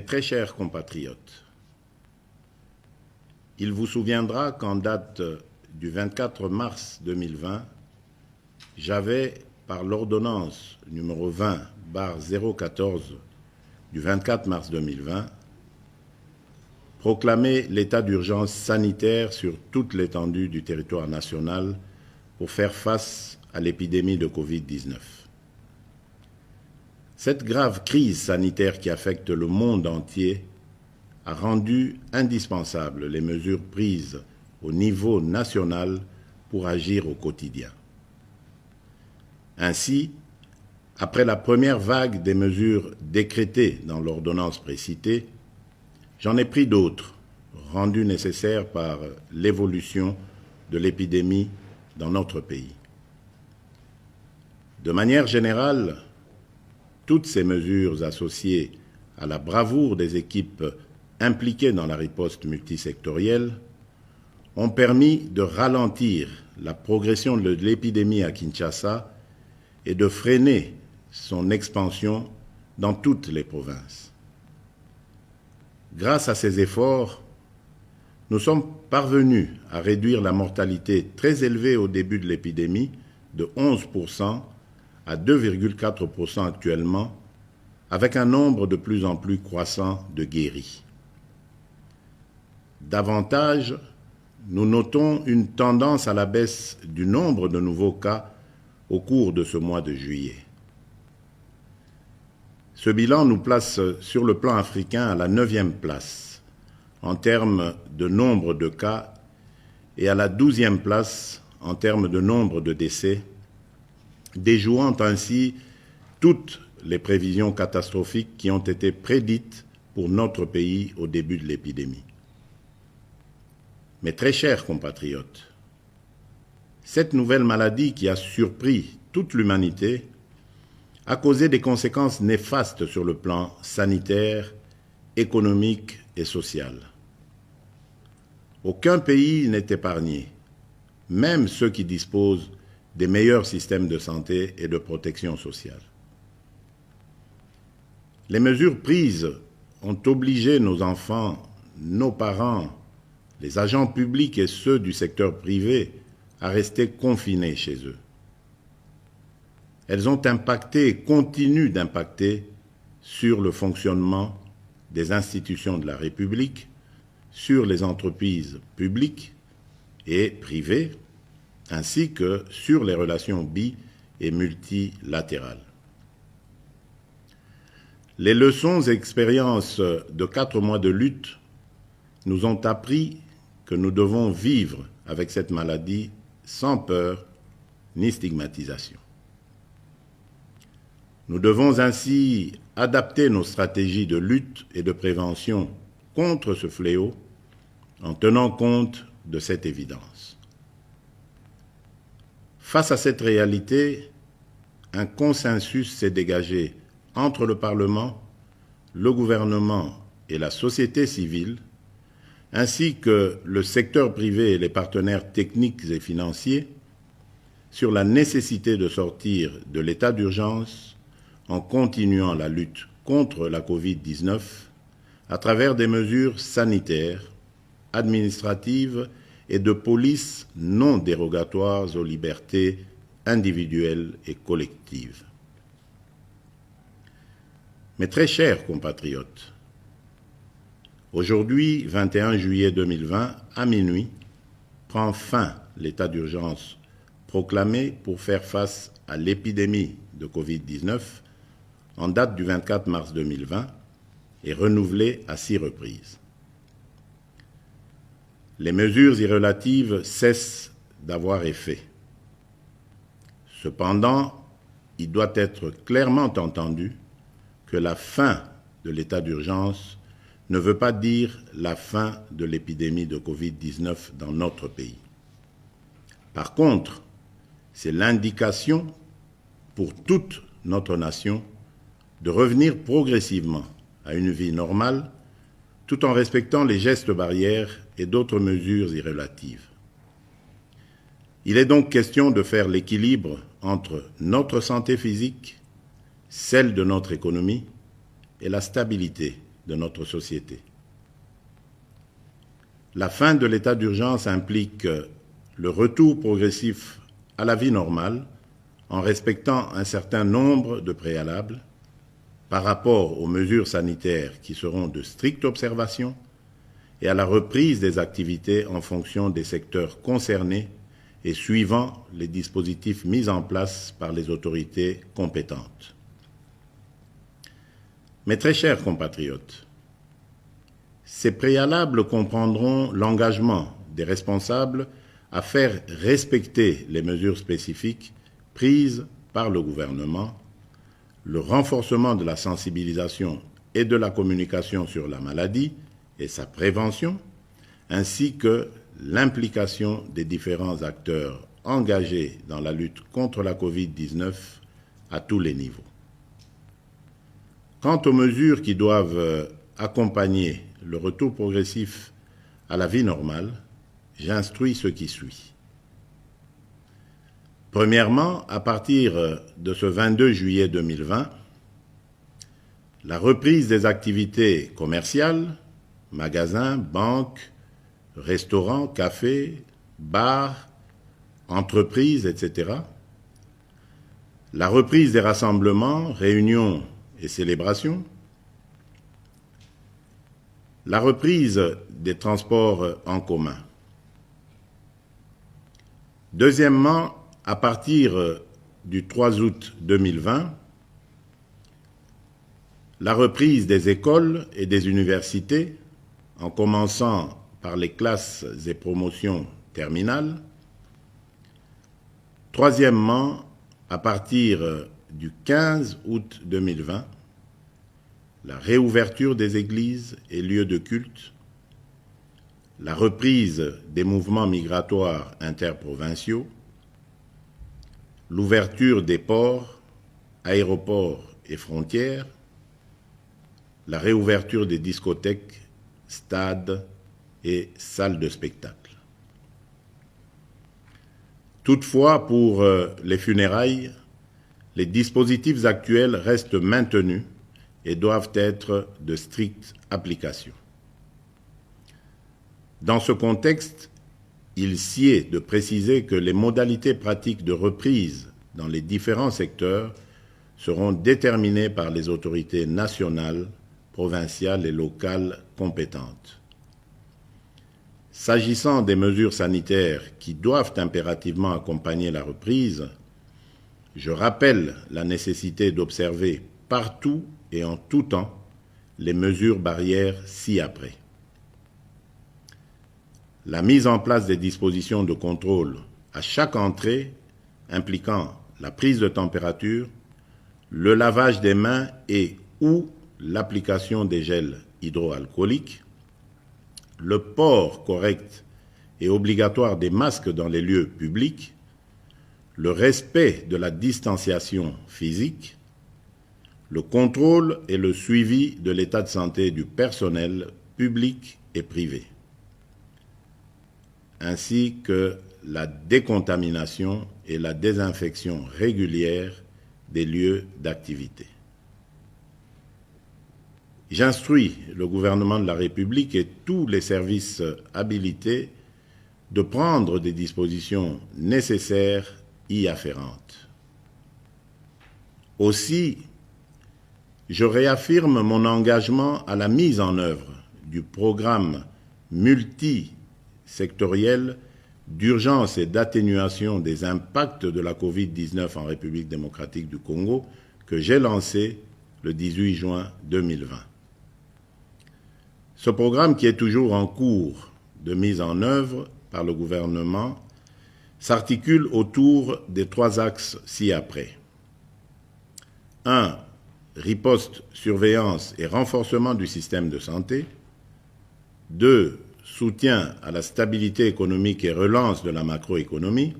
Mes très chers compatriotes, il vous souviendra qu'en date du 24 mars 2020, j'avais, par l'ordonnance numéro 20/014 du 24 mars 2020, proclamé l'état d'urgence sanitaire sur toute l'étendue du territoire national pour faire face à l'épidémie de Covid-19. Cette grave crise sanitaire qui affecte le monde entier a rendu indispensables les mesures prises au niveau national pour agir au quotidien. Ainsi, après la première vague des mesures décrétées dans l'ordonnance précitée, j'en ai pris d'autres, rendues nécessaires par l'évolution de l'épidémie dans notre pays. De manière générale, toutes ces mesures associées à la bravoure des équipes impliquées dans la riposte multisectorielle ont permis de ralentir la progression de l'épidémie à Kinshasa et de freiner son expansion dans toutes les provinces. Grâce à ces efforts, nous sommes parvenus à réduire la mortalité très élevée au début de l'épidémie de 11% à 2,4% actuellement, avec un nombre de plus en plus croissant de guéris. Davantage, nous notons une tendance à la baisse du nombre de nouveaux cas au cours de ce mois de juillet. Ce bilan nous place sur le plan africain à la 9e place en termes de nombre de cas et à la 12e place en termes de nombre de décès, déjouant ainsi toutes les prévisions catastrophiques qui ont été prédites pour notre pays au début de l'épidémie. Mes très chers compatriotes, cette nouvelle maladie qui a surpris toute l'humanité a causé des conséquences néfastes sur le plan sanitaire, économique et social. Aucun pays n'est épargné, même ceux qui disposent des meilleurs systèmes de santé et de protection sociale. Les mesures prises ont obligé nos enfants, nos parents, les agents publics et ceux du secteur privé à rester confinés chez eux. Elles ont impacté et continuent d'impacter sur le fonctionnement des institutions de la République, sur les entreprises publiques et privées, ainsi que sur les relations bi- et multilatérales. Les leçons et expériences de 4 mois de lutte nous ont appris que nous devons vivre avec cette maladie sans peur ni stigmatisation. Nous devons ainsi adapter nos stratégies de lutte et de prévention contre ce fléau en tenant compte de cette évidence. Face à cette réalité, un consensus s'est dégagé entre le Parlement, le gouvernement et la société civile, ainsi que le secteur privé et les partenaires techniques et financiers, sur la nécessité de sortir de l'état d'urgence en continuant la lutte contre la Covid-19 à travers des mesures sanitaires, administratives et de police non dérogatoires aux libertés individuelles et collectives. Mes très chers compatriotes, aujourd'hui, 21 juillet 2020, à minuit, prend fin l'état d'urgence proclamé pour faire face à l'épidémie de Covid-19 en date du 24 mars 2020 et renouvelé à 6 reprises. Les mesures irrelatives cessent d'avoir effet. Cependant, il doit être clairement entendu que la fin de l'état d'urgence ne veut pas dire la fin de l'épidémie de Covid-19 dans notre pays. Par contre, c'est l'indication pour toute notre nation de revenir progressivement à une vie normale tout en respectant les gestes barrières et d'autres mesures irrelatives. Il est donc question de faire l'équilibre entre notre santé physique, celle de notre économie et la stabilité de notre société. La fin de l'état d'urgence implique le retour progressif à la vie normale en respectant un certain nombre de préalables par rapport aux mesures sanitaires qui seront de stricte observation et à la reprise des activités en fonction des secteurs concernés et suivant les dispositifs mis en place par les autorités compétentes. Mes très chers compatriotes, ces préalables comprendront l'engagement des responsables à faire respecter les mesures spécifiques prises par le gouvernement, le renforcement de la sensibilisation et de la communication sur la maladie et sa prévention, ainsi que l'implication des différents acteurs engagés dans la lutte contre la Covid-19 à tous les niveaux. Quant aux mesures qui doivent accompagner le retour progressif à la vie normale, j'instruis ce qui suit. Premièrement, à partir de ce 22 juillet 2020, la reprise des activités commerciales, magasins, banques, restaurants, cafés, bars, entreprises, etc. La reprise des rassemblements, réunions et célébrations. La reprise des transports en commun. Deuxièmement, à partir du 3 août 2020, la reprise des écoles et des universités, en commençant par les classes et promotions terminales. Troisièmement, à partir du 15 août 2020, la réouverture des églises et lieux de culte, la reprise des mouvements migratoires interprovinciaux, l'ouverture des ports, aéroports et frontières, la réouverture des discothèques, stades et salles de spectacle. Toutefois, pour les funérailles, les dispositifs actuels restent maintenus et doivent être de stricte application. Dans ce contexte, il sied de préciser que les modalités pratiques de reprise dans les différents secteurs seront déterminées par les autorités nationales, provinciales et locales compétentes. S'agissant des mesures sanitaires qui doivent impérativement accompagner la reprise, je rappelle la nécessité d'observer partout et en tout temps les mesures barrières ci-après. La mise en place des dispositions de contrôle à chaque entrée impliquant la prise de température, le lavage des mains et ou l'application des gels hydroalcooliques, le port correct et obligatoire des masques dans les lieux publics, le respect de la distanciation physique, le contrôle et le suivi de l'état de santé du personnel public et privé, ainsi que la décontamination et la désinfection régulière des lieux d'activité. J'instruis le gouvernement de la République et tous les services habilités de prendre des dispositions nécessaires y afférentes. Aussi, je réaffirme mon engagement à la mise en œuvre du programme multisectoriel d'urgence et d'atténuation des impacts de la Covid-19 en République démocratique du Congo que j'ai lancé le 18 juin 2020. Ce programme, qui est toujours en cours de mise en œuvre par le gouvernement, s'articule autour des 3 axes ci-après. 1. Riposte, surveillance et renforcement du système de santé. 2. Soutien à la stabilité économique et relance de la macroéconomie.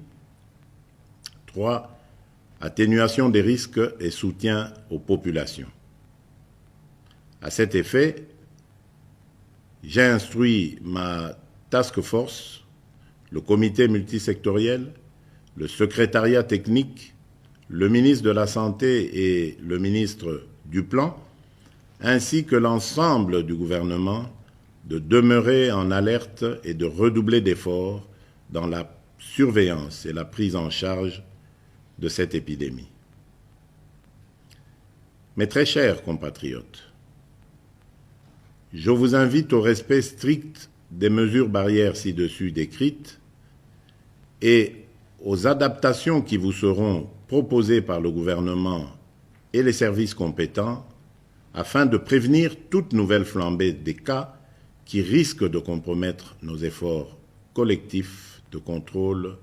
3. Atténuation des risques et soutien aux populations. À cet effet, j'ai instruit ma task force, le comité multisectoriel, le secrétariat technique, le ministre de la Santé et le ministre du Plan ainsi que l'ensemble du gouvernement, de demeurer en alerte et de redoubler d'efforts dans la surveillance et la prise en charge de cette épidémie. Mes très chers compatriotes, je vous invite au respect strict des mesures barrières ci-dessus décrites et aux adaptations qui vous seront proposées par le gouvernement et les services compétents afin de prévenir toute nouvelle flambée des cas qui risquent de compromettre nos efforts collectifs de contrôle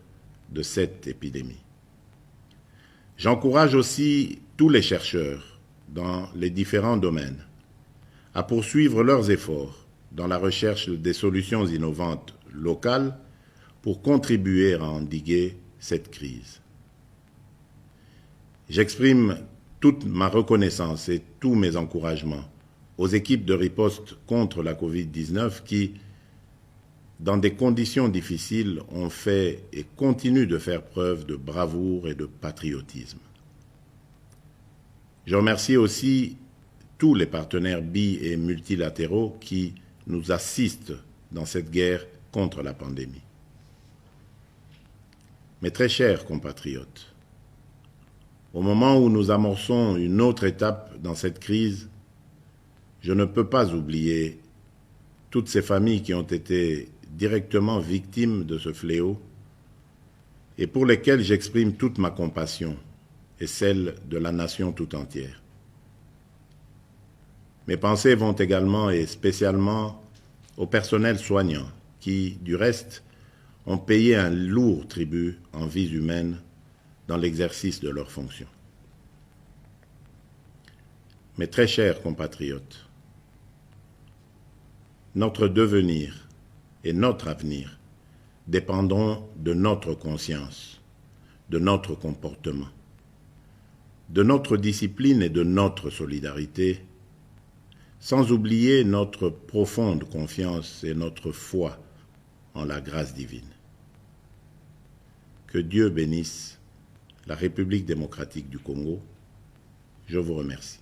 de cette épidémie. J'encourage aussi tous les chercheurs dans les différents domaines à poursuivre leurs efforts dans la recherche des solutions innovantes locales pour contribuer à endiguer cette crise. J'exprime toute ma reconnaissance et tous mes encouragements aux équipes de riposte contre la Covid-19 qui, dans des conditions difficiles, ont fait et continuent de faire preuve de bravoure et de patriotisme. Je remercie aussi tous les partenaires bi- et multilatéraux qui nous assistent dans cette guerre contre la pandémie. Mes très chers compatriotes, au moment où nous amorçons une autre étape dans cette crise, je ne peux pas oublier toutes ces familles qui ont été directement victimes de ce fléau et pour lesquelles j'exprime toute ma compassion et celle de la nation tout entière. Mes pensées vont également et spécialement au personnel soignant qui, du reste, ont payé un lourd tribut en vies humaines dans l'exercice de leurs fonctions. Mes très chers compatriotes, notre devenir et notre avenir dépendront de notre conscience, de notre comportement, de notre discipline et de notre solidarité, sans oublier notre profonde confiance et notre foi en la grâce divine. Que Dieu bénisse la République démocratique du Congo. Je vous remercie.